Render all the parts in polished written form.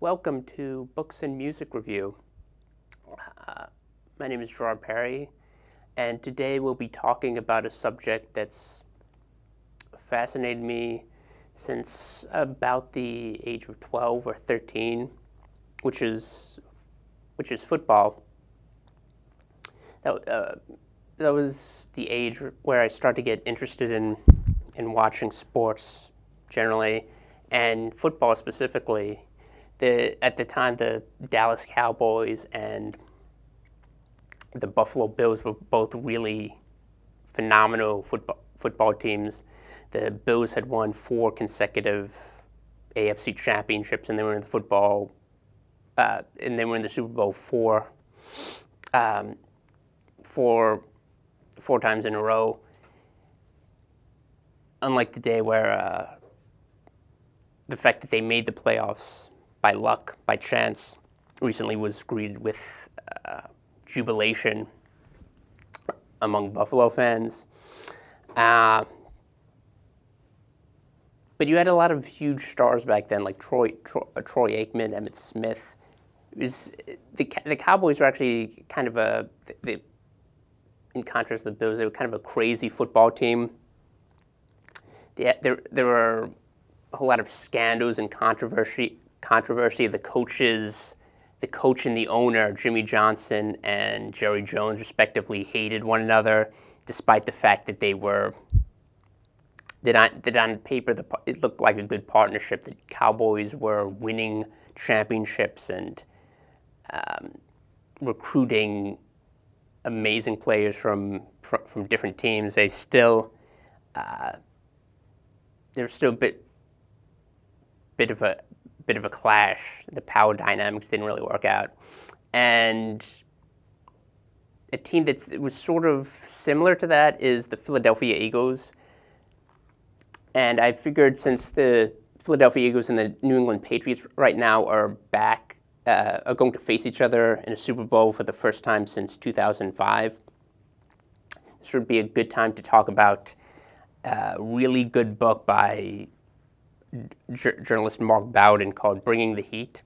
Welcome to Books and Music Review. My name is Gerard Perry, and today we'll be talking about a subject that's fascinated me since about the age of 12 or 13, which is football. That was the age where I started to get interested in watching sports generally, and football specifically. At the time, the Dallas Cowboys and the Buffalo Bills were both really phenomenal football teams. The Bills had won 4 consecutive AFC championships, and they were in the and they were in the Super Bowl four times in a row. Unlike today, where the fact that they made the playoffs by luck, by chance, recently was greeted with jubilation among Buffalo fans. But you had a lot of huge stars back then, like Troy Aikman, Emmitt Smith. The Cowboys were actually kind of in contrast to the Bills, they were kind of a crazy football team. There were a whole lot of scandals and controversy. The coach and the owner, Jimmy Johnson and Jerry Jones, respectively, hated one another, despite the fact that that on paper it looked like a good partnership. The Cowboys were winning championships and recruiting amazing players from different teams. There's still a bit of a clash. The power dynamics didn't really work out, and a team that was sort of similar to that is the Philadelphia Eagles. And I figured, since the Philadelphia Eagles and the New England Patriots right now are going to face each other in a Super Bowl for the first time since 2005, this would be a good time to talk about a really good book by journalist Mark Bowden called Bringing the Heat.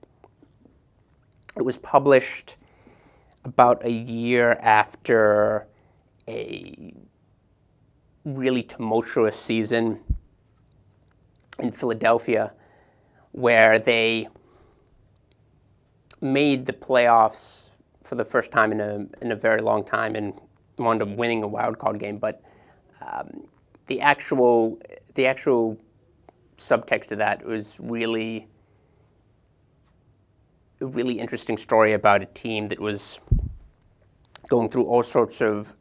It was published about a year after a really tumultuous season in Philadelphia, where they made the playoffs for the first time in a very long time and wound up winning a wild card game. But the actual subtext of that was really a really interesting story about a team that was going through all sorts of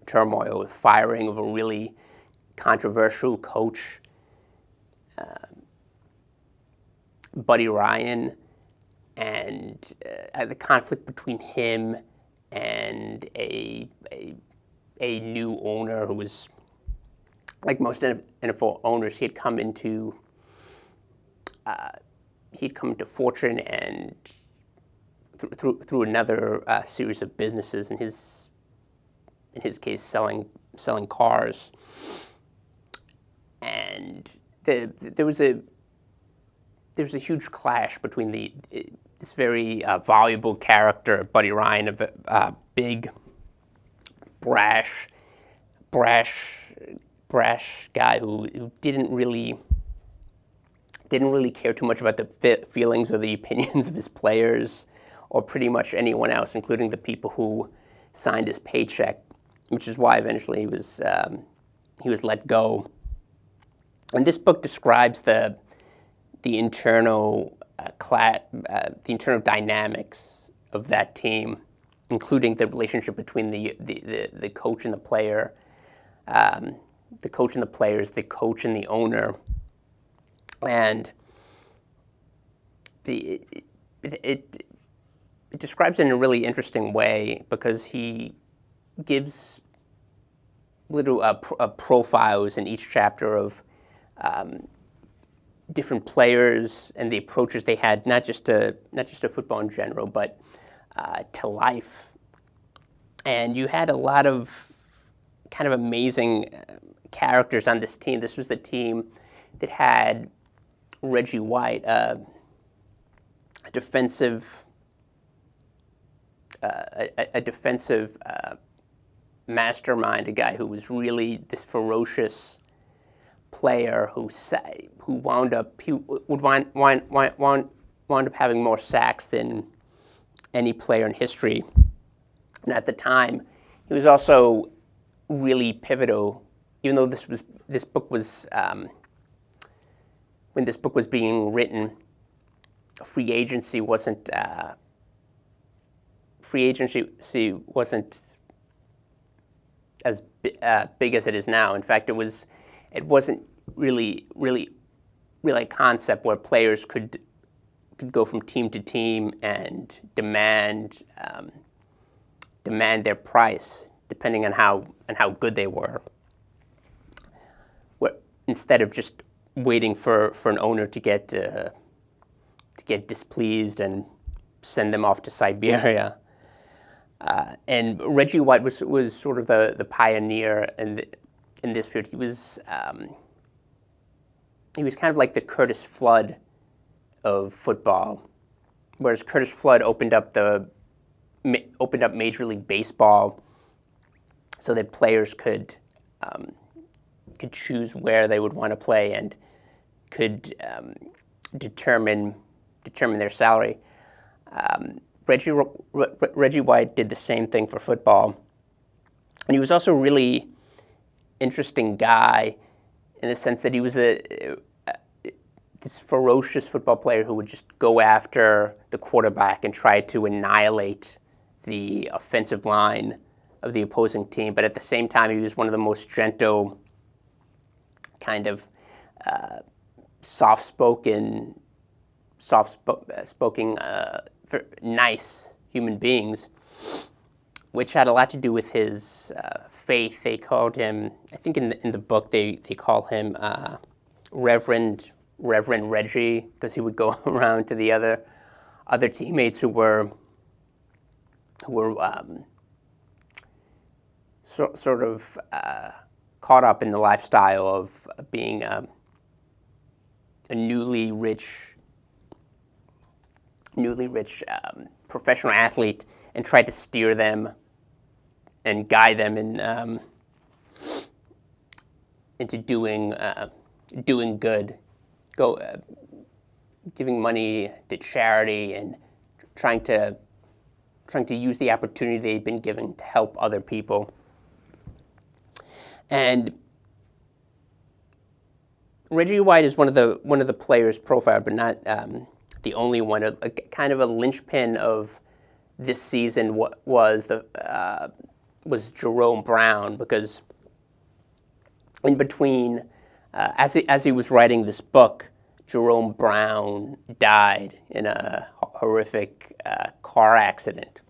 turmoil, with firing of a really controversial coach, Buddy Ryan, and the conflict between him and a new owner who was, like most NFL owners, he'd come into fortune and through another series of businesses. In his case, selling cars. And there was a huge clash between this very voluble character, Buddy Ryan, a big, brash guy who didn't really care too much about the feelings or the opinions of his players, or pretty much anyone else, including the people who signed his paycheck, which is why eventually he was let go. And this book describes the internal dynamics of that team, including the relationship between the coach and the player, the coach and the players, the coach and the owner, and it describes it in a really interesting way, because he gives little profiles in each chapter of different players and the approaches they had, not just to football in general, but to life. And you had a lot of kind of amazing characters on this team. This was the team that had Reggie White, a defensive mastermind, a guy who was really this ferocious player who wound up having more sacks than any player in history. And at the time, he was also really pivotal. Even though this book was when this book was being written, free agency wasn't as big as it is now. In fact, it wasn't really a concept where players could go from team to team and demand their price depending on how good they were. Instead of just waiting for an owner to get displeased and send them off to Siberia. And Reggie White was sort of the pioneer in this field. He was kind of like the Curtis Flood of football, whereas Curtis Flood opened up Major League Baseball so that players could choose where they would want to play and could determine their salary. Reggie White did the same thing for football, and he was also a really interesting guy in the sense that he was this ferocious football player who would just go after the quarterback and try to annihilate the offensive line of the opposing team. But at the same time, he was one of the most gentle, kind of soft-spoken, nice human beings, which had a lot to do with his faith. They called him, I think in the book, they call him Reverend Reggie, because he would go around to the other teammates who were sort of caught up in the lifestyle of being a newly rich professional athlete, and tried to steer them and guide them into doing good, giving money to charity and trying to use the opportunity they'd been given to help other people. And Reggie White is one of the players profiled, but not the only one. A kind of a linchpin of this season was Jerome Brown, because in between, as he was writing this book, Jerome Brown died in a horrific car accident,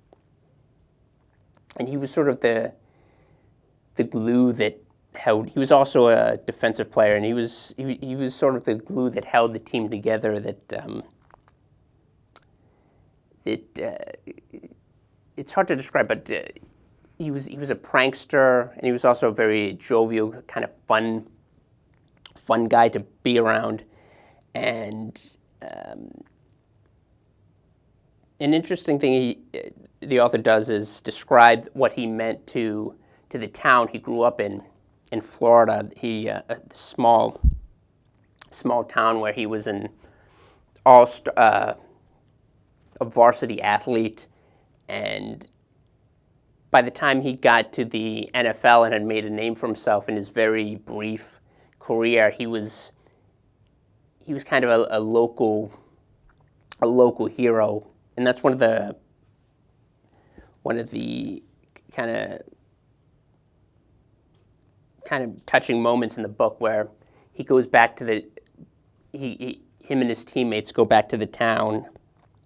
and he was sort of the glue that held. He was also a defensive player, and he was sort of the glue that held the team together. It's hard to describe, but he was a prankster, and he was also a very jovial, kind of fun guy to be around. And an interesting thing the author does is describe what he meant to the town he grew up in Florida. A small town where he was a varsity athlete, and by the time he got to the NFL and had made a name for himself in his very brief career, he was kind of a local hero, and that's one of the kind of touching moments in the book, where he goes back to him and his teammates go back to the town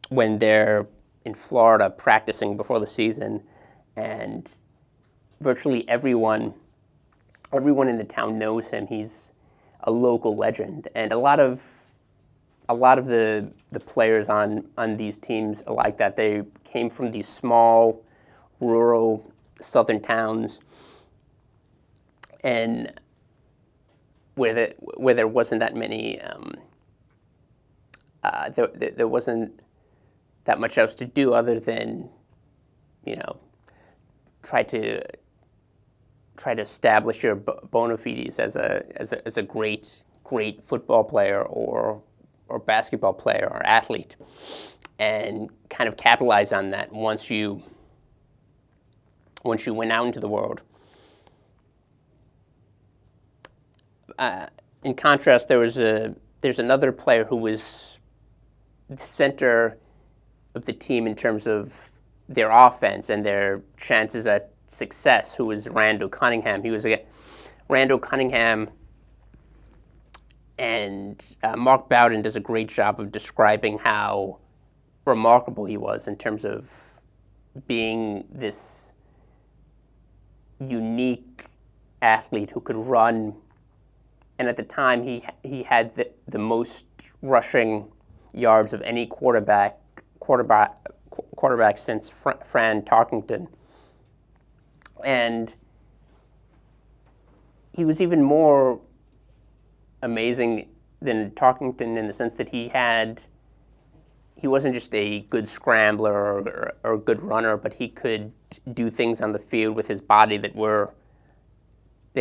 when they're in Florida practicing before the season, and virtually everyone in the town knows him. He's a local legend, and a lot of the players on these teams are like that. They came from these small, rural southern towns, and where there wasn't that many there wasn't that much else to do other than, you know, try to establish your bona fides as a great football player or basketball player or athlete, and kind of capitalize on that once you went out into the world. In contrast, there's another player who was the center of the team in terms of their offense and their chances at success, who was Randall Cunningham. Randall Cunningham, and Mark Bowden does a great job of describing how remarkable he was in terms of being this unique athlete who could run. And at the time, he had the most rushing yards of any quarterback since Fran Tarkenton. And he was even more amazing than Tarkenton in the sense that he wasn't just a good scrambler or a good runner, but he could do things on the field with his body that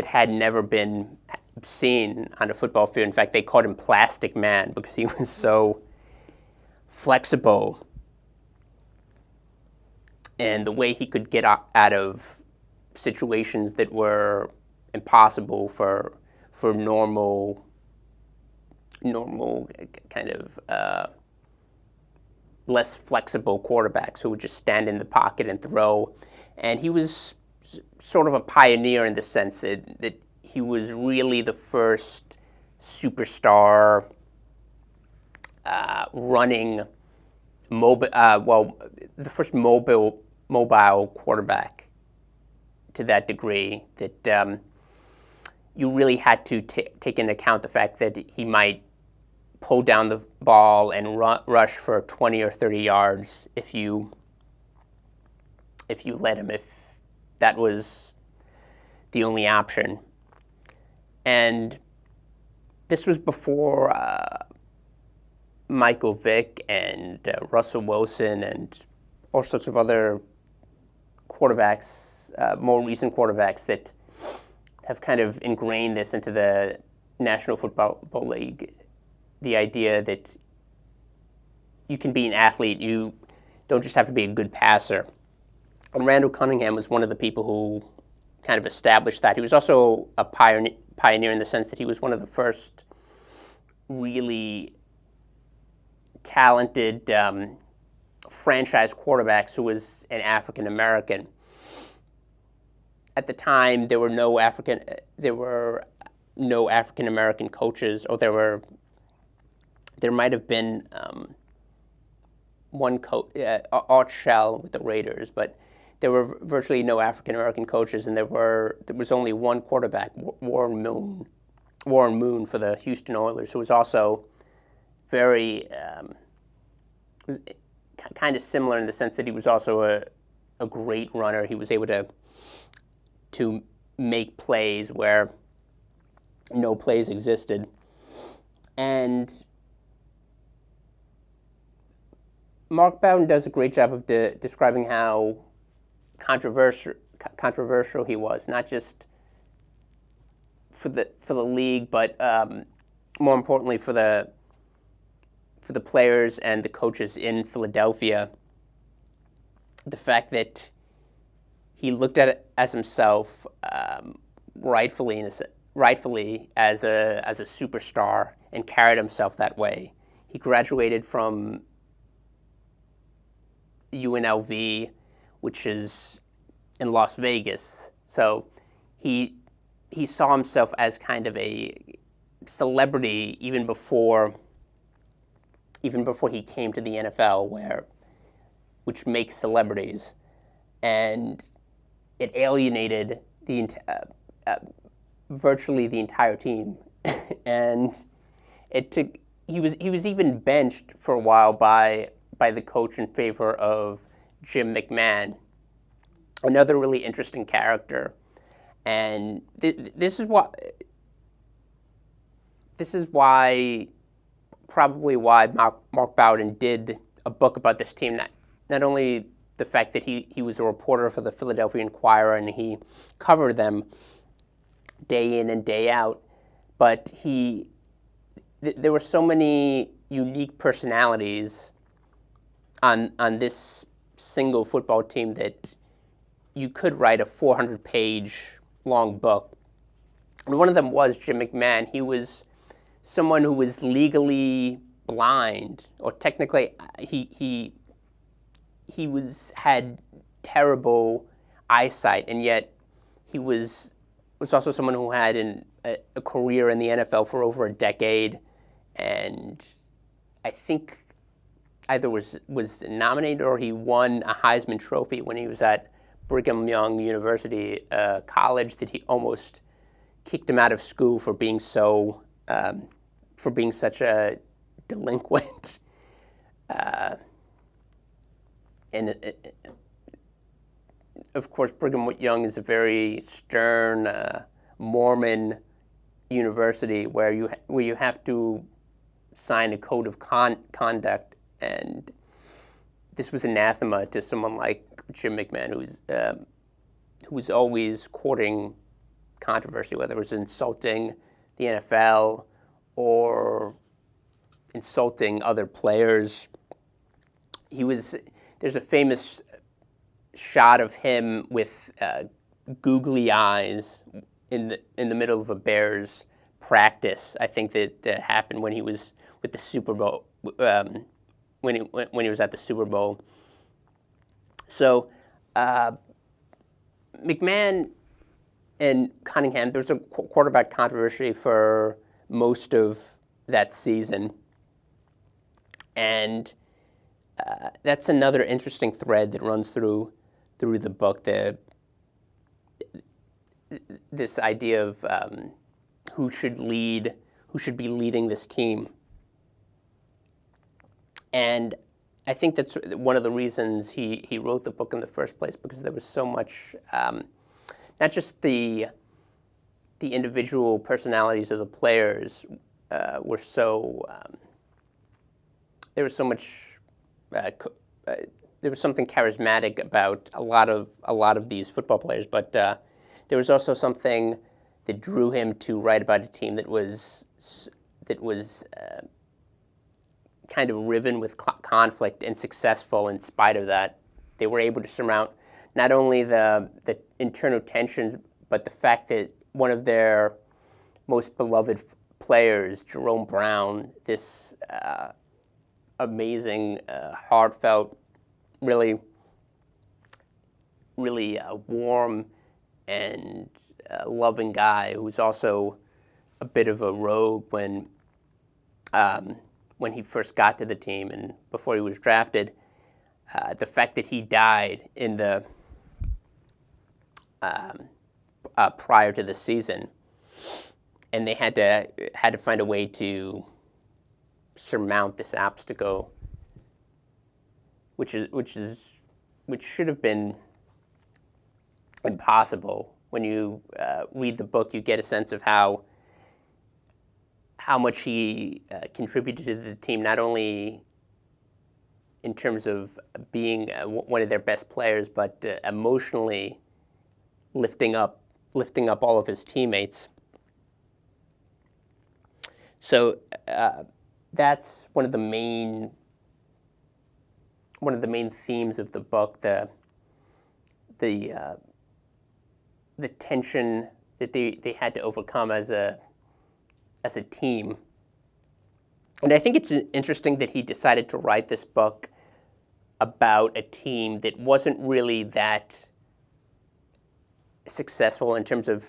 had never been seen on a football field. In fact, they called him Plastic Man because he was so flexible, and the way he could get out of situations that were impossible for normal kind of less flexible quarterbacks who would just stand in the pocket and throw. And he was sort of a pioneer in the sense that he was really the first superstar running the first mobile quarterback to that degree that you really had to take into account the fact that he might pull down the ball and rush for 20 or 30 yards if you let him, if that was the only option. And this was before Michael Vick and Russell Wilson and all sorts of other quarterbacks, more recent quarterbacks that have kind of ingrained this into the National Football League. The idea that you can be an athlete, you don't just have to be a good passer. And Randall Cunningham was one of the people who kind of established that. He was also a pioneer in the sense that he was one of the first really talented franchise quarterbacks who was an African American. At the time, there were no African American coaches, or there might have been one coach, Art Shell with the Raiders, but there were virtually no African American coaches, and there was only one quarterback, Warren Moon for the Houston Oilers, who was also very was kind of similar in the sense that he was also a great runner. He was able to make plays where no plays existed. And Mark Bowden does a great job of describing how controversial he was, not just for the league, but more importantly for the players and the coaches in Philadelphia. The fact that he looked at it as himself, rightfully as a superstar, and carried himself that way. He graduated from UNLV, which is in Las Vegas. So he saw himself as kind of a celebrity even before he came to the NFL, which makes celebrities, and it alienated virtually the entire team. And he was even benched for a while by the coach in favor of Jim McMahon, another really interesting character. And this is why probably why Mark Bowden did a book about this team. Not only the fact that he was a reporter for the Philadelphia Inquirer and he covered them day in and day out, but there were so many unique personalities on this single football team that you could write a 400-page long book. And one of them was Jim McMahon. He was someone who was legally blind, or technically he had terrible eyesight, and yet he was also someone who had a career in the NFL for over a decade, and I think either was nominated or he won a Heisman Trophy when he was at Brigham Young University college, that he almost kicked him out of school for being such a delinquent. And of course, Brigham Young is a very stern Mormon university where you have to sign a code of conduct, and this was anathema to someone like Jim McMahon, who was always courting controversy, whether it was insulting the NFL or insulting other players. There's a famous shot of him with googly eyes in the middle of a Bears practice. I think that happened when he was with the Super Bowl, when he was at the Super Bowl. So McMahon and Cunningham, there was a quarterback controversy for most of that season, and that's another interesting thread that runs through the book. This idea of who should be leading this team, and I think that's one of the reasons he wrote the book in the first place, because there was so much, not just the individual personalities of the players were so, there was so much, there was something charismatic about a lot of these football players, but there was also something that drew him to write about a team that was kind of riven with conflict and successful in spite of that. They were able to surmount not only the internal tensions, but the fact that one of their most beloved players, Jerome Brown, this amazing, heartfelt, really warm and loving guy, who's also a bit of a rogue when he first got to the team and before he was drafted. The fact that he died in the prior to the season, and they had to find a way to surmount this obstacle, which should have been impossible. When you read the book, you get a sense of how much he contributed to the team, not only in terms of being one of their best players, but emotionally lifting up all of his teammates. So that's one of the main themes of the book, the tension that they had to overcome as a team. And I think it's interesting that he decided to write this book about a team that wasn't really that successful in terms of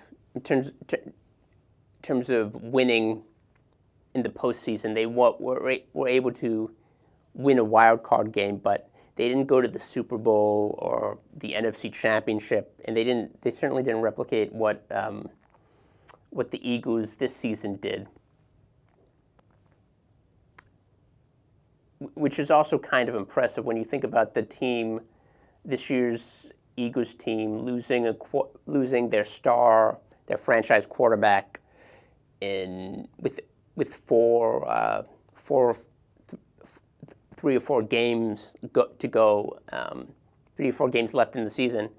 winning in the postseason. They were able to win a wild card game, but they didn't go to the Super Bowl or the NFC Championship, and they certainly didn't replicate what the Eagles this season did, which is also kind of impressive when you think about the team, this year's Eagles team, losing their franchise quarterback with four three or four games to go, 3 or 4 games left in the season,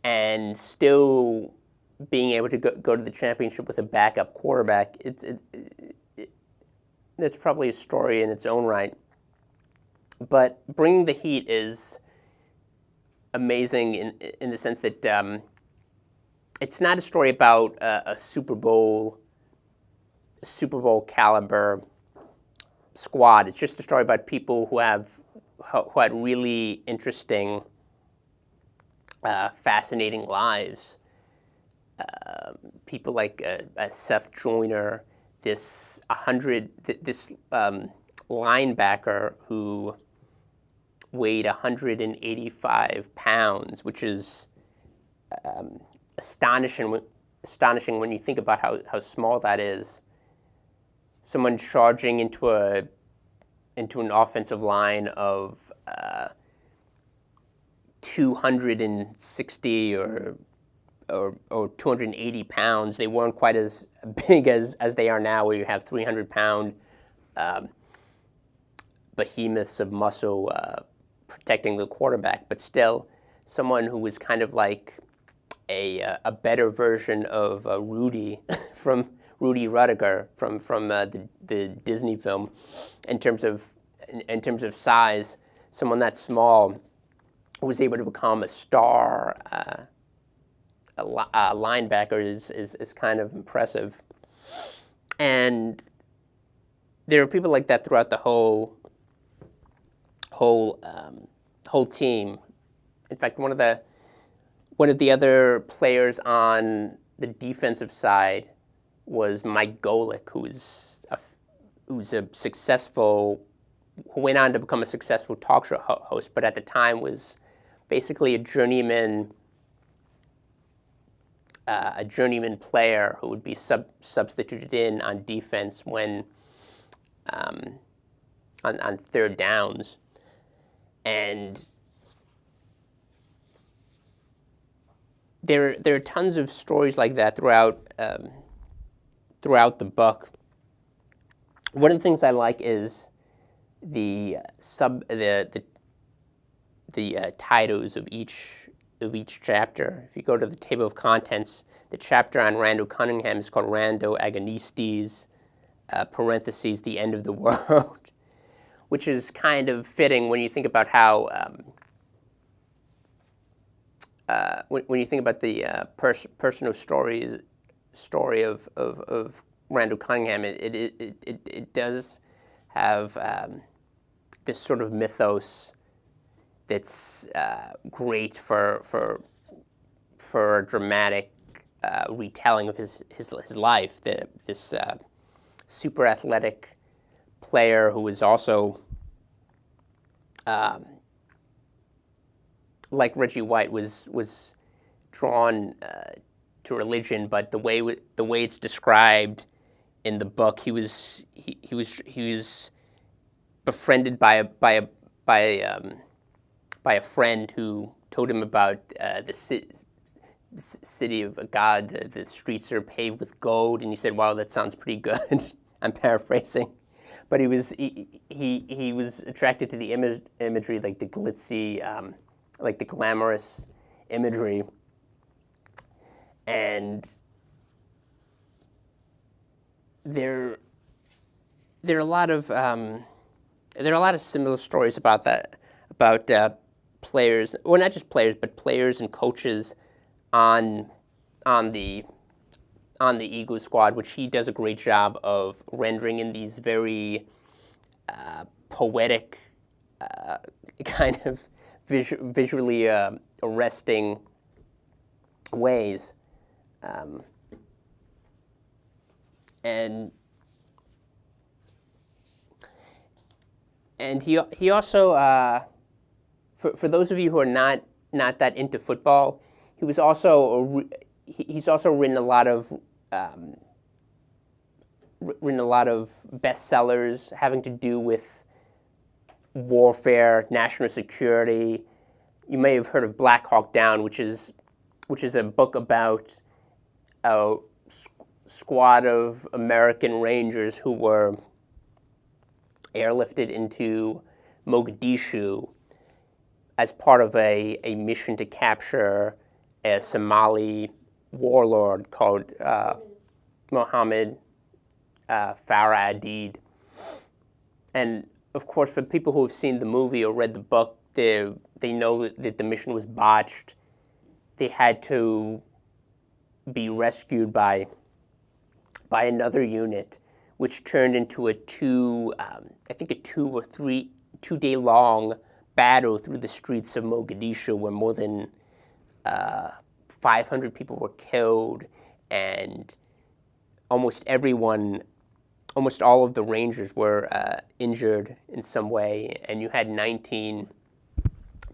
and still being able to go to the championship with a backup quarterback. That's probably a story in its own right. But bringing the Heat is amazing in the sense that it's not a story about a Super Bowl caliber squad. It's just a story about people who had really interesting, fascinating lives. People like Seth Joyner, this linebacker who weighed 185 pounds, which is astonishing when you think about how small that is. Someone charging into an offensive line of 260 or 280 pounds. They weren't quite as big as they are now, where you have 300-pound behemoths of muscle protecting the quarterback, but still someone who was kind of like a better version of Rudy from Rudy Rudiger from the Disney film in terms of size. Someone that small was able to become a star linebacker is kind of impressive. And there are people like that throughout the whole team. In fact, one of the other players on the defensive side was Mike Golick, who went on to become a successful talk show host, but at the time was basically a journeyman player who would be substituted in on defense when on third downs. And there are tons of stories like that throughout the book. One of the things I like is the titles of each chapter. If you go to the table of contents, the chapter on Randall Cunningham is called Rando Agonistes, parentheses, the end of the world, which is kind of fitting when you think about how when you think about the personal story of Randall Cunningham. It does have this sort of mythos that's great for a dramatic retelling of his life. This super athletic player who was also, like Reggie White, was drawn to religion, but the way it's described in the book, he was befriended by a friend who told him about the city of God. The streets are paved with gold, and he said, "Wow, that sounds pretty good." I'm paraphrasing, but he was attracted to the imagery, like the glitzy, like the glamorous imagery, and there are a lot of similar stories about that, about players, well, not just players, but players and coaches on the Eagles squad, which he does a great job of rendering in these very poetic, kind of visually arresting ways. And he also, for those of you who are not that into football, he's also written a lot of bestsellers having to do with warfare, national security. You may have heard of Black Hawk Down, which is a book about a squad of American Rangers who were airlifted into Mogadishu as part of a mission to capture a Somali warlord called Mohammed Farah Adid. And of course, for people who have seen the movie or read the book, they know that the mission was botched. They had to be rescued by another unit, which turned into a 2-day long battle through the streets of Mogadishu, where more than 500 people were killed, and almost all of the Rangers were injured in some way, and you had 19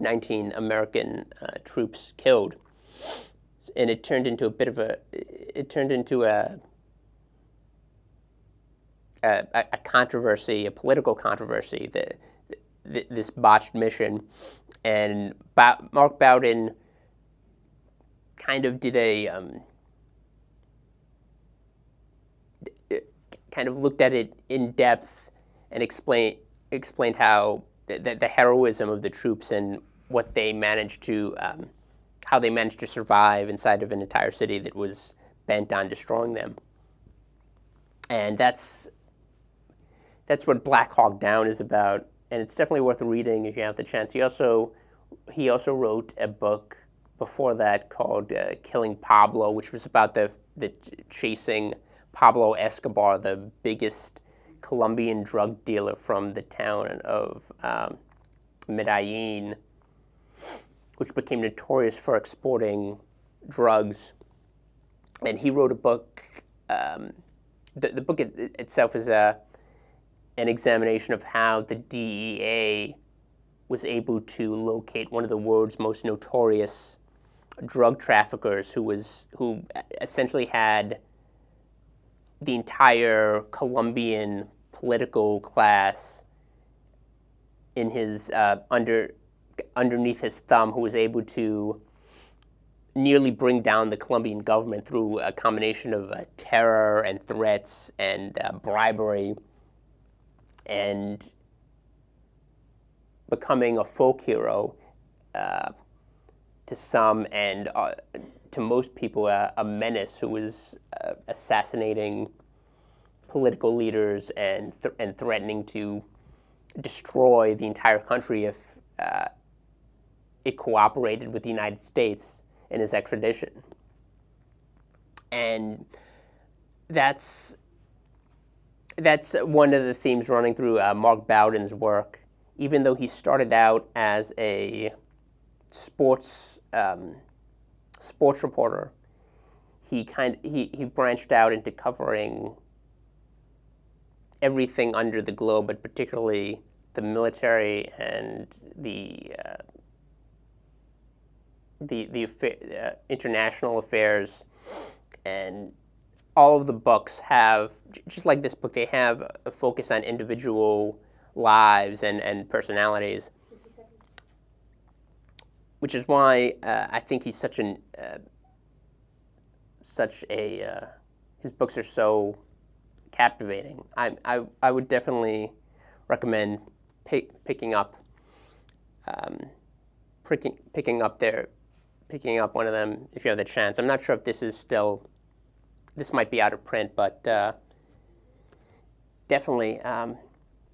American troops killed, and it turned into a controversy, a political controversy, this botched mission. And Mark Bowden kind of did kind of looked at it in depth and explained how the heroism of the troops and what they managed to how they managed to survive inside of an entire city that was bent on destroying them. And that's what Black Hawk Down is about, and it's definitely worth reading if you have the chance. He also wrote a book before that called Killing Pablo, which was about the chasing Pablo Escobar, the biggest Colombian drug dealer from the town of Medellin, which became notorious for exporting drugs. And he wrote a book. The book itself is an examination of how the DEA was able to locate one of the world's most notorious drug traffickers, who essentially had the entire Colombian political class in his underneath his thumb, who was able to nearly bring down the Colombian government through a combination of terror and threats and bribery, and becoming a folk hero to some, and to most people a menace who was assassinating political leaders and threatening to destroy the entire country if it cooperated with the United States in his extradition. And that's one of the themes running through Mark Bowden's work. Even though he started out as a sports reporter, he branched out into covering everything under the globe, but particularly the military and the international affairs. And all of the books have, just like this book, they have a focus on individual lives and personalities, which is why I think he's his books are so captivating. I would definitely recommend picking up one of them if you have the chance. I'm not sure if this might be out of print, but definitely.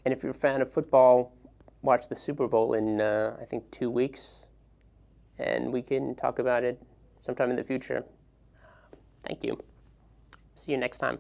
And if you're a fan of football, watch the Super Bowl in I think 2 weeks, and we can talk about it sometime in the future. Thank you. See you next time.